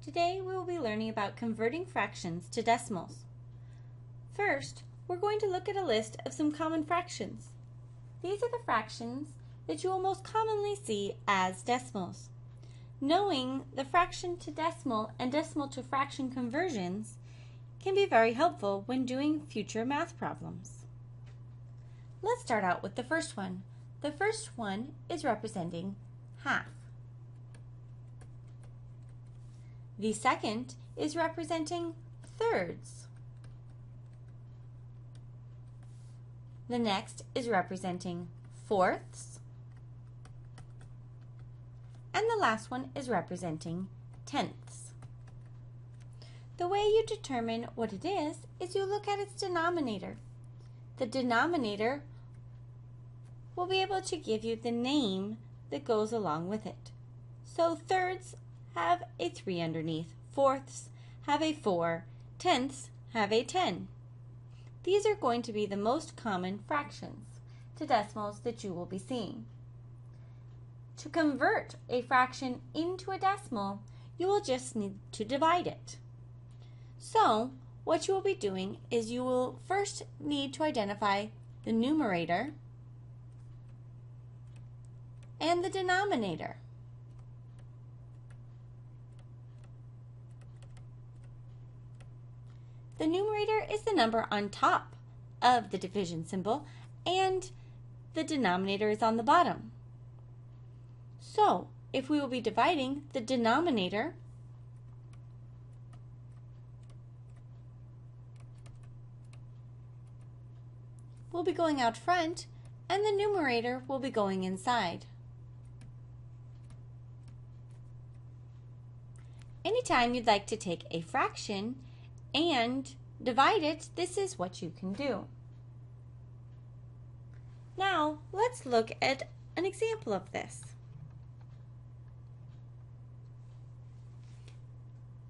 Today we will be learning about converting fractions to decimals. First, we're going to look at a list of some common fractions. These are the fractions that you will most commonly see as decimals. Knowing the fraction to decimal and decimal to fraction conversions can be very helpful when doing future math problems. Let's start out with the first one. The first one is representing half. The second is representing thirds. The next is representing fourths. And the last one is representing tenths. The way you determine what it is you look at its denominator. The denominator will be able to give you the name that goes along with it. So thirds have a 3 underneath, fourths have a 4, tenths have a 10. These are going to be the most common fractions to decimals that you will be seeing. To convert a fraction into a decimal, you will just need to divide it. So, what you will be doing is you will first need to identify the numerator and the denominator. The numerator is the number on top of the division symbol, and the denominator is on the bottom. So, if we will be dividing, the denominator will be going out front, and the numerator will be going inside. Anytime you'd like to take a fraction and divide it, this is what you can do. Now, let's look at an example of this.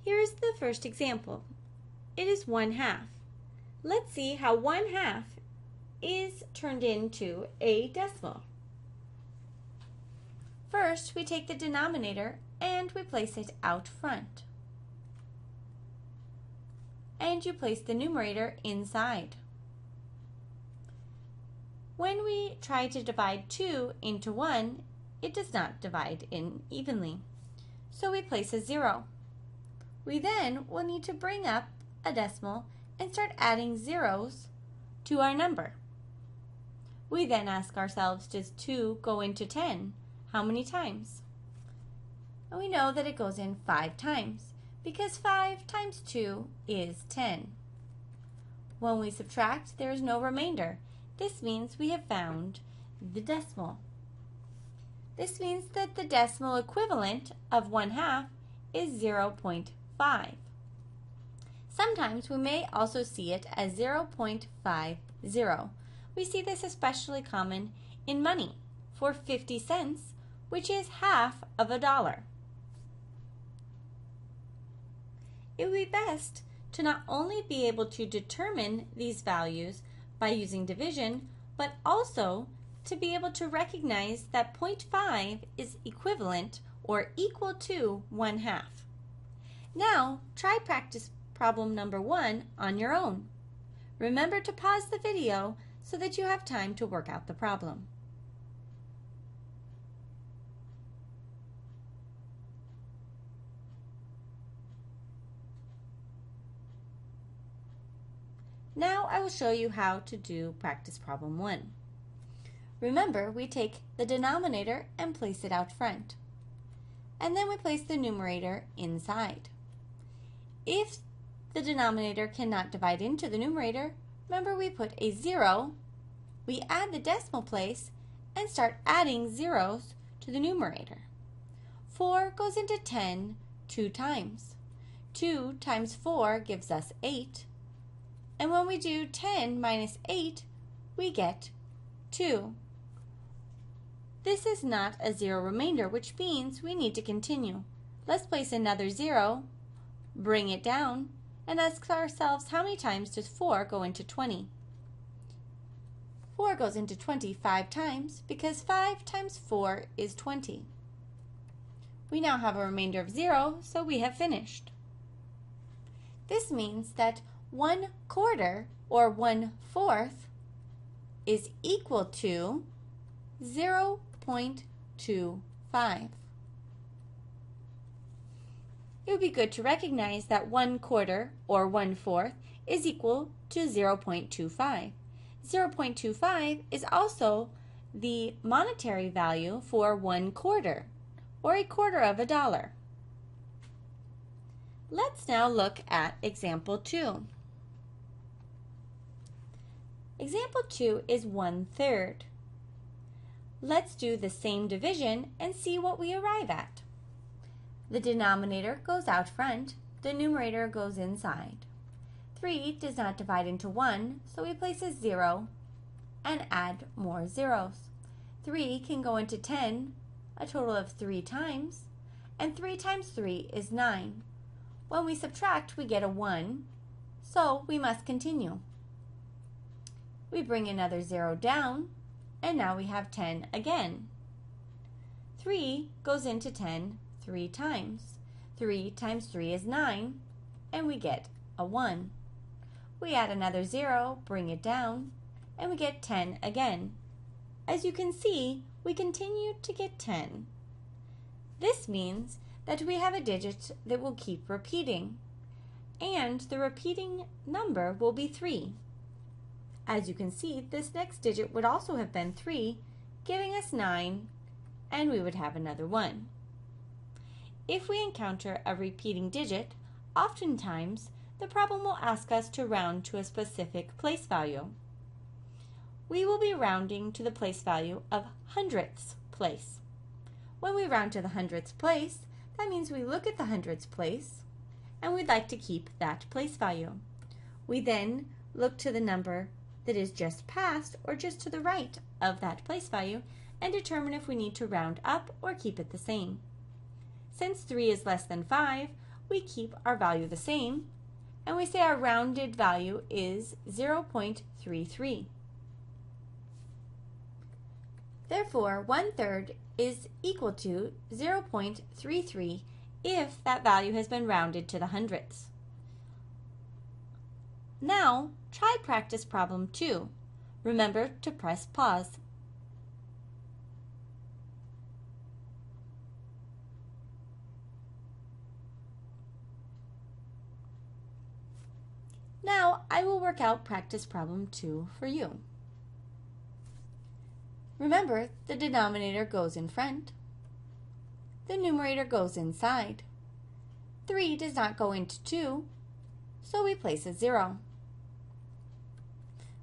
Here is the first example. It is 1/2. Let's see how 1/2 is turned into a decimal. First, we take the denominator and we place it out front. And you place the numerator inside. When we try to divide 2 into 1, it does not divide in evenly. So we place a 0. We then will need to bring up a decimal and start adding zeros to our number. We then ask ourselves, does 2 go into 10? How many times? And we know that it goes in 5 times, because 5 times 2 is 10. When we subtract, there is no remainder. This means we have found the decimal. This means that the decimal equivalent of 1/2 is 0.5. Sometimes we may also see it as 0.50. We see this especially common in money for 50 cents, which is half of a dollar. It would be best to not only be able to determine these values by using division, but also to be able to recognize that 0.5 is equivalent or equal to 1/2. Now, try practice problem number 1 on your own. Remember to pause the video so that you have time to work out the problem. Now I will show you how to do practice problem 1. Remember, we take the denominator and place it out front. And then we place the numerator inside. If the denominator cannot divide into the numerator, remember we put a 0, we add the decimal place, and start adding zeros to the numerator. 4 goes into 10 2 times. 2 times 4 gives us 8. And when we do 10 minus 8, we get 2. This is not a 0 remainder, which means we need to continue. Let's place another 0, bring it down, and ask ourselves, how many times does 4 go into 20? 4 goes into 20 5 times, because 5 times 4 is 20. We now have a remainder of 0, so we have finished. This means that 1/4 or 1/4 is equal to 0.25. It would be good to recognize that 1/4 or 1/4 is equal to 0.25. 0.25 is also the monetary value for 1/4, or $0.25. Let's now look at example 2. Example 2 is 1/3. Let's do the same division and see what we arrive at. The denominator goes out front, the numerator goes inside. 3 does not divide into 1, so we place a 0 and add more zeros. 3 can go into 10, a total of 3 times, and 3 times 3 is 9. When we subtract, we get a 1, so we must continue. We bring another 0 down, and now we have 10 again. 3 goes into 10 3 times. 3 times 3 is 9, and we get a 1. We add another 0, bring it down, and we get 10 again. As you can see, we continue to get 10. This means that we have a digit that will keep repeating, and the repeating number will be 3. As you can see, this next digit would also have been 3, giving us 9, and we would have another 1. If we encounter a repeating digit, oftentimes the problem will ask us to round to a specific place value. We will be rounding to the place value of hundredths place. When we round to the hundredths place, that means we look at the hundredths place and we'd like to keep that place value. We then look to the number that is just past or just to the right of that place value and determine if we need to round up or keep it the same. Since 3 is less than 5, we keep our value the same, and we say our rounded value is 0.33. Therefore, 1/3 is equal to 0.33 if that value has been rounded to the hundredths. Now, try practice problem 2. Remember to press pause. Now, I will work out practice problem 2 for you. Remember, the denominator goes in front. The numerator goes inside. 3 does not go into 2, so we place a 0.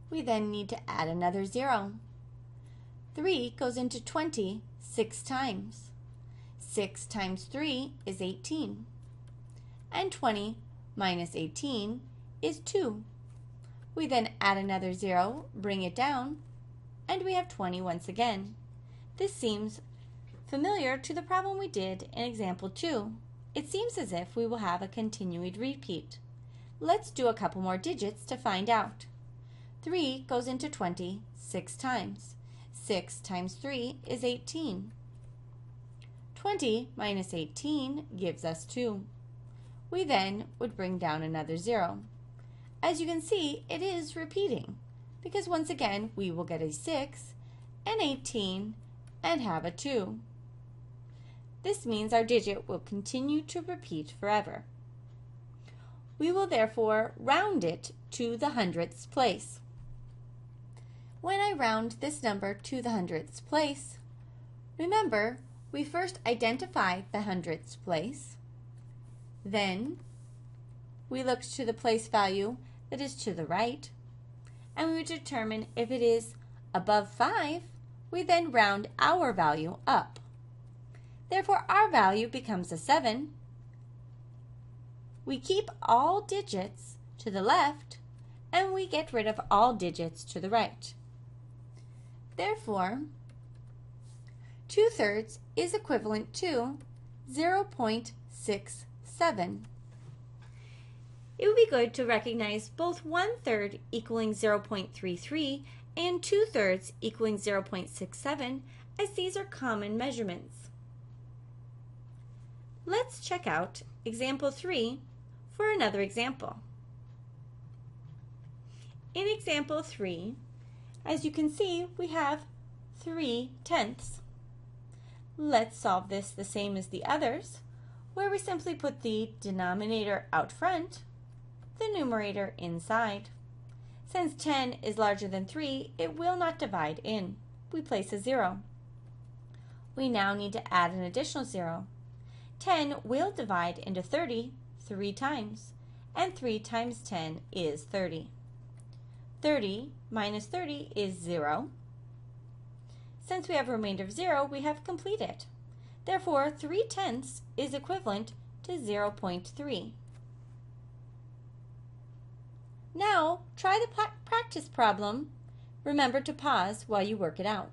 We then need to add another 0. 3 goes into 20 6 times. 6 times 3 is 18. And 20 minus 18 is 2. We then add another 0, bring it down, and we have 20 once again. This seems familiar to the problem we did in example 2. It seems as if we will have a continued repeat. Let's do a couple more digits to find out. 3 goes into 20 6 times. 6 times 3 is 18. 20 minus 18 gives us 2. We then would bring down another 0. As you can see, it is repeating, because once again we will get a 6, an 18, and have a 2. This means our digit will continue to repeat forever. We will therefore round it to the hundredths place. When I round this number to the hundredths place, remember, we first identify the hundredths place, then we look to the place value that is to the right, and we determine if it is above 5, we then round our value up. Therefore, our value becomes a 7. We keep all digits to the left, and we get rid of all digits to the right. Therefore, 2/3 is equivalent to 0.67. It would be good to recognize both 1/3 equaling 0.33 and 2/3 equaling 0.67 as these are common measurements. let's check out example 3 for another example. In example 3, as you can see, we have 3/10. Let's solve this the same as the others, where we simply put the denominator out front, the numerator inside. Since 10 is larger than 3, it will not divide in. We place a 0. We now need to add an additional 0. 10 will divide into 30 3 times, and 3 times 10 is 30. 30 minus 30 is 0. Since we have a remainder of 0, we have completed. Therefore, 3/10 is equivalent to 0.3. Now, try the practice problem. Remember to pause while you work it out.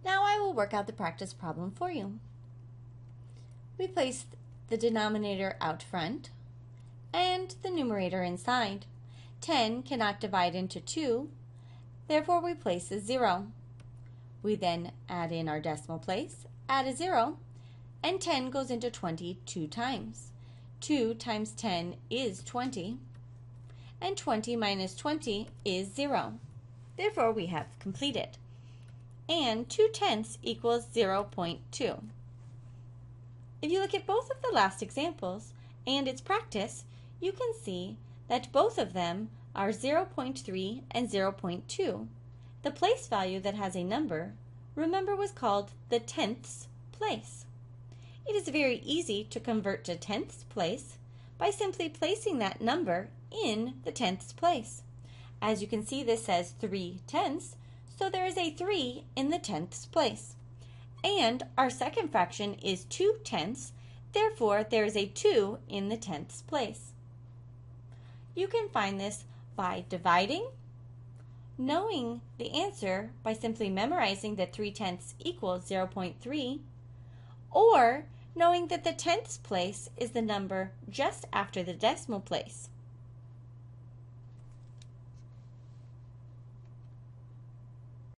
Now I will work out the practice problem for you. We place the denominator out front and the numerator inside. 10 cannot divide into 2, therefore we place a 0. We then add in our decimal place, add a 0, and 10 goes into 20 2 times. 2 times 10 is 20, and 20 minus 20 is 0. Therefore we have completed. And 2/10 equals 0.2. If you look at both of the last examples and its practice, you can see that both of them are 0.3 and 0.2. The place value that has a number, remember, was called the tenths place. It is very easy to convert to tenths place by simply placing that number in the tenths place. As you can see, this says 3/10, so there is a 3 in the tenths place. And our second fraction is 2/10, therefore there is a 2 in the tenths place. You can find this by dividing, knowing the answer by simply memorizing that 3/10 equals 0.3, or knowing that the tenths place is the number just after the decimal place.